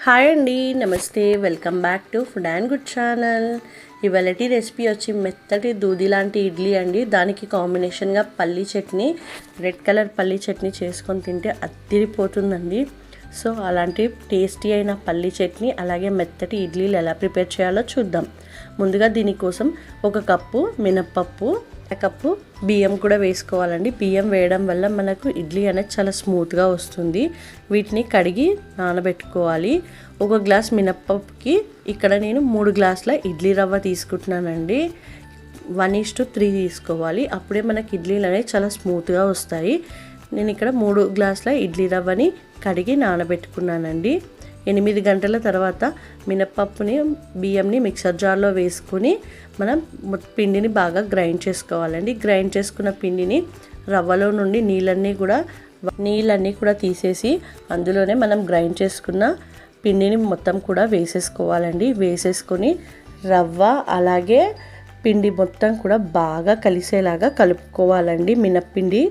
Hi అండి, నమస్తే. Welcome back to food and good channel. ఇవాళటి రెసిపీ వచ్చి మెత్తటి దూది లాంటి ఇడ్లీ అండి. దానికి కాంబినేషన్గా పల్లీ చట్నీ, రెడ్ కలర్ పల్లీ చట్నీ చేసుకొని తింటే అద్దిరిపోతుందండి. సో అలాంటి టేస్టీ అయిన పల్లీ చట్నీ అలాగే మెత్తటి ఇడ్లీలు ఎలా ప్రిపేర్ చేయాలో చూద్దాం. ముందుగా దీనికోసం ఒక కప్పు మినప్పప్పు, కప్పు బియ్యం కూడా వేసుకోవాలండి. బియ్యం వేయడం వల్ల మనకు ఇడ్లీ అనేది చాలా స్మూత్గా వస్తుంది. వీటిని కడిగి నానబెట్టుకోవాలి. ఒక గ్లాస్ మినప్పప్పుకి ఇక్కడ నేను 3 గ్లాసుల ఇడ్లీ రవ్వ తీసుకుంటున్నానండి. 1:3 తీసుకోవాలి. అప్పుడే మనకి ఇడ్లీలు అనేవి చాలా స్మూత్గా వస్తాయి. నేను ఇక్కడ 3 గ్లాసుల ఇడ్లీ రవ్వని కడిగి నానబెట్టుకున్నానండి. 8 గంటల తర్వాత మినప్పప్పుని బియ్యంని మిక్సర్ జార్లో వేసుకొని మనం పిండిని బాగా గ్రైండ్ చేసుకోవాలండి. గ్రైండ్ చేసుకున్న పిండిని రవ్వలో నుండి నీళ్ళన్నీ కూడా తీసేసి అందులోనే మనం గ్రైండ్ చేసుకున్న పిండిని మొత్తం కూడా వేసేసుకోవాలండి. వేసేసుకొని రవ్వ అలాగే పిండి మొత్తం కూడా బాగా కలిసేలాగా కలుపుకోవాలండి. మినప్పిండి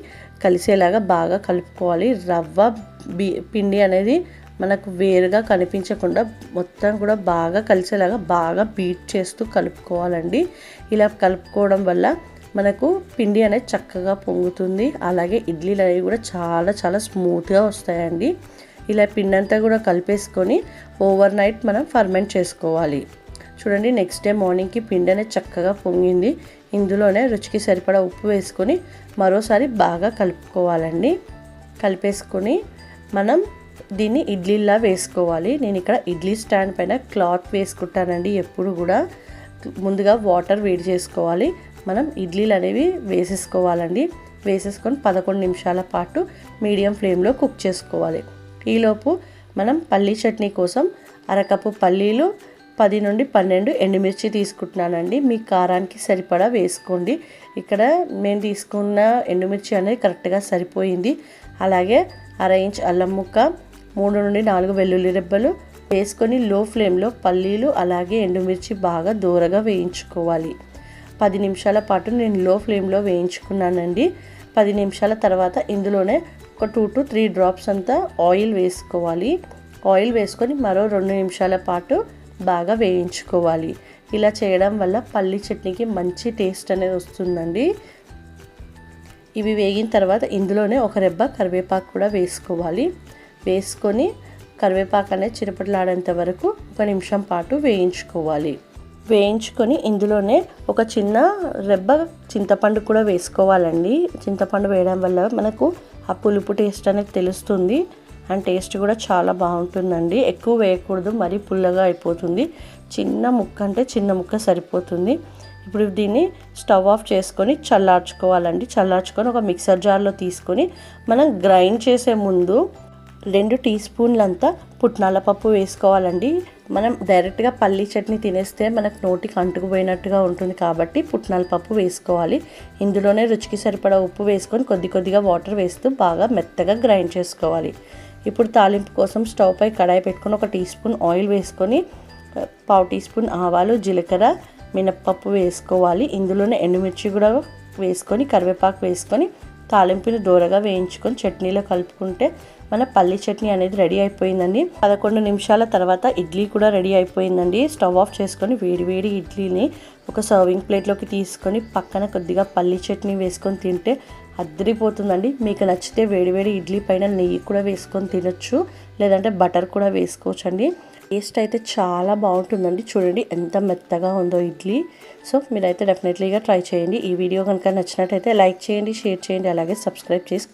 కలిసేలాగా బాగా కలుపుకోవాలి. రవ్వ పిండి అనేది మనకు వేరుగా కనిపించకుండా మొత్తం కూడా బాగా కలిసేలాగా బాగా బీట్ చేస్తూ కలుపుకోవాలండి. ఇలా కలుపుకోవడం వల్ల మనకు పిండి అనేది చక్కగా పొంగుతుంది. అలాగే ఇడ్లీలు అనేవి కూడా చాలా చాలా స్మూత్గా వస్తాయండి. ఇలా పిండి అంతా కూడా కలిపేసుకొని ఓవర్ నైట్ మనం ఫర్మెంట్ చేసుకోవాలి. చూడండి, నెక్స్ట్ డే మార్నింగ్కి పిండి అనేది చక్కగా పొంగింది. ఇందులోనే రుచికి సరిపడా ఉప్పు వేసుకొని మరోసారి బాగా కలుపుకోవాలండి. కలిపేసుకొని మనం దీన్ని ఇడ్లీలా వేసుకోవాలి. నేను ఇక్కడ ఇడ్లీ స్టాండ్ పైన క్లాత్ వేసుకుంటానండి. ఎప్పుడు కూడా ముందుగా వాటర్ వేడి చేసుకోవాలి. మనం ఇడ్లీలు అనేవి వేసేసుకోవాలండి. వేసేసుకొని 11 నిమిషాల పాటు మీడియం ఫ్లేమ్లో కుక్ చేసుకోవాలి. ఈలోపు మనం పల్లీ చట్నీ కోసం అరకప్పు పల్లీలు, 10 నుండి 12 ఎండుమిర్చి తీసుకుంటున్నానండి. మీ కారానికి సరిపడా వేసుకోండి. ఇక్కడ నేను తీసుకున్న ఎండుమిర్చి అనేది కరెక్ట్గా సరిపోయింది. అలాగే 1/2 ఇంచ్ అల్లం ముక్క, 3 నుండి 4 వెల్లుల్లి రెబ్బలు వేసుకొని లో ఫ్లేమ్లో పల్లీలు అలాగే ఎండుమిర్చి బాగా దూరగా వేయించుకోవాలి. 10 నిమిషాల పాటు నేను లో ఫ్లేమ్లో వేయించుకున్నానండి. 10 నిమిషాల తర్వాత ఇందులోనే ఒక 2 to 3 డ్రాప్స్ అంతా ఆయిల్ వేసుకోవాలి. ఆయిల్ వేసుకొని మరో 2 నిమిషాల పాటు బాగా వేయించుకోవాలి. ఇలా చేయడం వల్ల పల్లీ చట్నీకి మంచి టేస్ట్ అనేది వస్తుందండి. ఇవి వేగిన తర్వాత ఇందులోనే ఒక రెబ్బ కరివేపాకు కూడా వేసుకోవాలి. వేసుకొని కరివేపాకు అనేది చిరపట్లాడేంత వరకు 1 నిమిషం పాటు వేయించుకోవాలి. వేయించుకొని ఇందులోనే ఒక చిన్న రెబ్బ చింతపండు కూడా వేసుకోవాలండి. చింతపండు వేయడం వల్ల మనకు ఆ పులుపు టేస్ట్ అనేది తెలుస్తుంది. అండ్ టేస్ట్ కూడా చాలా బాగుంటుందండి. ఎక్కువ వేయకూడదు, మరీ పుల్లగా అయిపోతుంది. చిన్న ముక్క అంటే చిన్న ముక్క సరిపోతుంది. ఇప్పుడు దీన్ని స్టవ్ ఆఫ్ చేసుకొని చల్లార్చుకోవాలండి. చల్లార్చుకొని ఒక మిక్సర్ జార్లో తీసుకొని మనం గ్రైండ్ చేసే ముందు 2 టీ స్పూన్లంతా పుట్నాల పప్పు వేసుకోవాలండి. మనం డైరెక్ట్గా పల్లీ చట్నీ తినేస్తే మనకు నోటికి అంటుకుపోయినట్టుగా ఉంటుంది కాబట్టి పుట్నాల పప్పు వేసుకోవాలి. ఇందులోనే రుచికి సరిపడా ఉప్పు వేసుకొని కొద్దిగా వాటర్ వేస్తూ బాగా మెత్తగా గ్రైండ్ చేసుకోవాలి. ఇప్పుడు తాలింపు కోసం స్టవ్ పై కడాయి పెట్టుకొని 1 టీ స్పూన్ ఆయిల్ వేసుకొని 1/2 టీ స్పూన్ ఆవాలు, జీలకర్ర, మినప్పప్పు వేసుకోవాలి. ఇందులోనే ఎండుమిర్చి కూడా వేసుకొని కరివేపాకు వేసుకొని తాలింపుని దూరగా వేయించుకొని చట్నీలో కలుపుకుంటే మన పల్లీ చట్నీ అనేది రెడీ అయిపోయిందండి. 11 నిమిషాల తర్వాత ఇడ్లీ కూడా రెడీ అయిపోయిందండి. స్టవ్ ఆఫ్ చేసుకొని వేడి ఇడ్లీని ఒక సర్వింగ్ ప్లేట్లోకి తీసుకొని పక్కన కొద్దిగా పల్లీ చట్నీ వేసుకొని తింటే అద్దరిపోతుందండి. మీకు నచ్చితే వేడి ఇడ్లీ పైన నెయ్యి కూడా వేసుకొని తినొచ్చు, లేదంటే బటర్ కూడా వేసుకోవచ్చు అండి. టేస్ట్ అయితే చాలా బాగుంటుందండి. చూడండి ఎంత మెత్తగా ఉందో ఇడ్లీ. సో మీరైతే డెఫినెట్లీగా ట్రై చేయండి. ఈ వీడియో కనుక నచ్చినట్టయితే లైక్ చేయండి, షేర్ చేయండి, అలాగే సబ్స్క్రైబ్ చేసి